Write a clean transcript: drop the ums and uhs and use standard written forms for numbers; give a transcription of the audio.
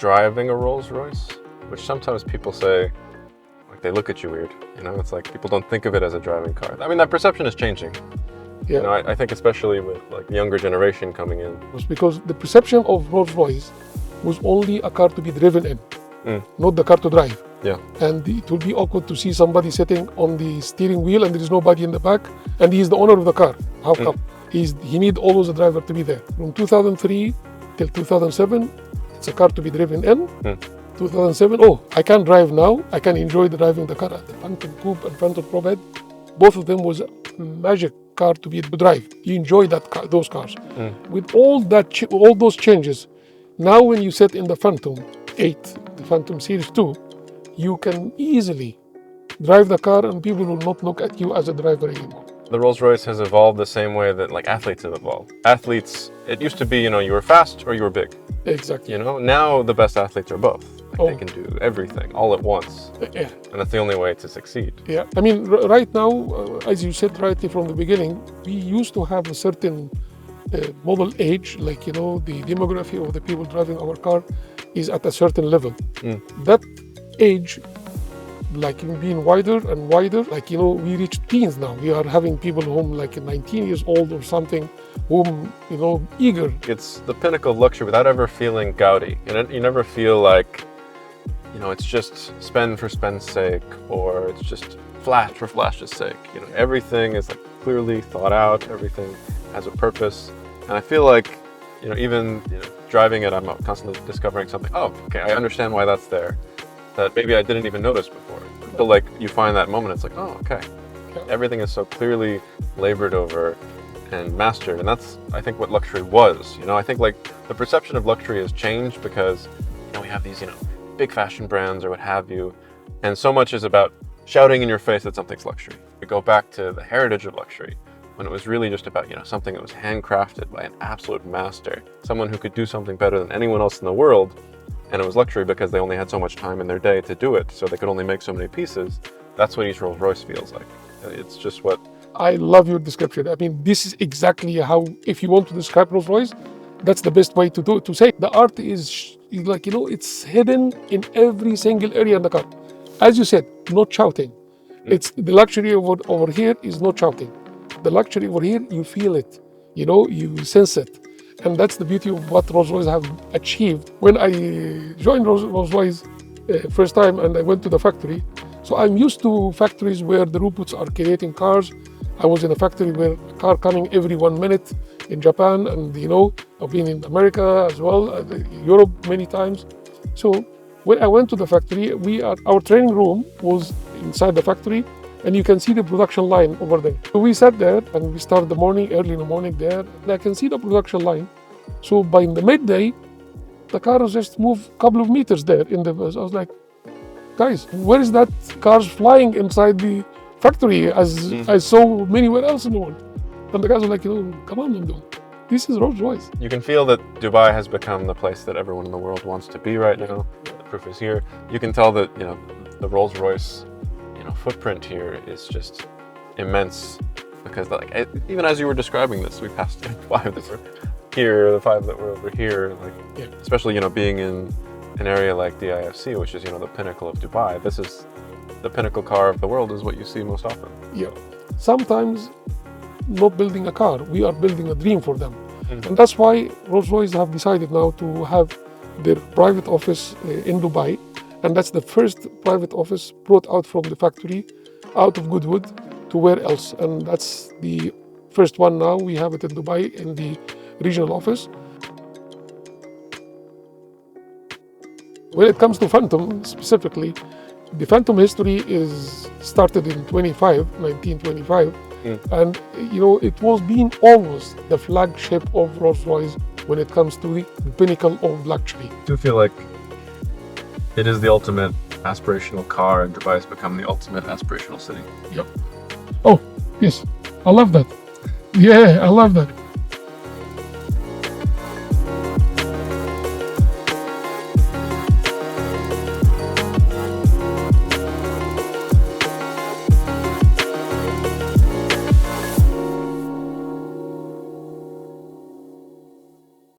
driving a Rolls-Royce, which sometimes people say, like, they look at you weird. You know, it's like people don't think of it as a driving car. I mean, that perception is changing. Yeah. You know, I think especially with like the younger generation coming in. It was because the perception of Rolls-Royce was only a car to be driven in, not the car to drive. Yeah. And it will be awkward to see somebody sitting on the steering wheel and there is nobody in the back, and he's the owner of the car. How come? He need always a driver to be there. From 2003 till 2007, it's a car to be driven in. 2007, I can drive now. I can enjoy driving the car. The Phantom Coupe and Phantom Prophet, both of them was a magic car to drive. You enjoy those cars. With all those changes, now when you sit in the Phantom 8, the Phantom Series II, you can easily drive the car and people will not look at you as a driver anymore. The Rolls-Royce has evolved the same way that like athletes have evolved. Athletes, it used to be, you know, you were fast or you were big. Exactly. You know, now the best athletes are both. Like they can do everything all at once. Yeah. And that's the only way to succeed. Yeah. I mean, right now, as you said rightly from the beginning, we used to have a certain model age, like, you know, the demography of the people driving our car is at a certain level. That age, like being wider and wider, like, you know, we reach teens now. We are having people whom like 19 years old or something, whom, you know, eager. It's the pinnacle of luxury without ever feeling gaudy. You never feel like, you know, it's just spend for spend's sake, or it's just flash for flash's sake. You know, everything is like clearly thought out. Everything has a purpose. And I feel like, you know, even driving it, I'm constantly discovering something. Oh, okay, I understand why that's there. That maybe I didn't even notice before. But like you find that moment, it's like, oh, okay. Everything is so clearly labored over and mastered. And that's, I think, what luxury was. You know, I think like the perception of luxury has changed because, you know, we have these, you know, big fashion brands or what have you. And so much is about shouting in your face that something's luxury. We go back to the heritage of luxury when it was really just about, you know, something that was handcrafted by an absolute master, someone who could do something better than anyone else in the world. And it was luxury because they only had so much time in their day to do it, so they could only make so many pieces. That's what each Rolls-Royce feels like. It's just what... I love your description. I mean, this is exactly how, if you want to describe Rolls-Royce, that's the best way to do it, to say. The art is like, you know, it's hidden in every single area in the car. As you said, not shouting. It's the luxury over here is not shouting. The luxury over here, you feel it, you know, you sense it. And that's the beauty of what Rolls-Royce have achieved. When I joined Rolls-Royce first time and I went to the factory, so I'm used to factories where the robots are creating cars. I was in a factory where a car coming every 1 minute in Japan, and, you know, I've been in America as well, Europe many times. So when I went to the factory, our training room was inside the factory, and you can see the production line over there. So we sat there and we started early in the morning there, and I can see the production line. So by the midday, the car was just moved a couple of meters there in the, I was like, guys, where is that cars flying inside the factory as I saw anywhere else in the world? And the guys were like, you know, come on, Mamdouh, this is Rolls-Royce. You can feel that Dubai has become the place that everyone in the world wants to be right now. The proof is here. You can tell that, you know, the Rolls-Royce footprint here is just immense, because like even as you were describing this, we passed 5 that were here, the 5 that were over here, like especially, you know, being in an area like the IFC, which is, you know, the pinnacle of Dubai. This is the pinnacle car of the world, is what you see most often. Yeah, sometimes not building a car, we are building a dream for them. And that's why Rolls-Royce have decided now to have their private office in Dubai. And that's the first private office brought out from the factory, out of Goodwood, to where else. And that's the first one now. We have it in Dubai in the regional office. When it comes to Phantom specifically, the Phantom history is started in 1925. And, you know, it was being always the flagship of Rolls-Royce when it comes to the pinnacle of luxury. I do feel like it is the ultimate aspirational car, and Dubai has become the ultimate aspirational city. Yep. Oh, yes. I love that. Yeah, I love that.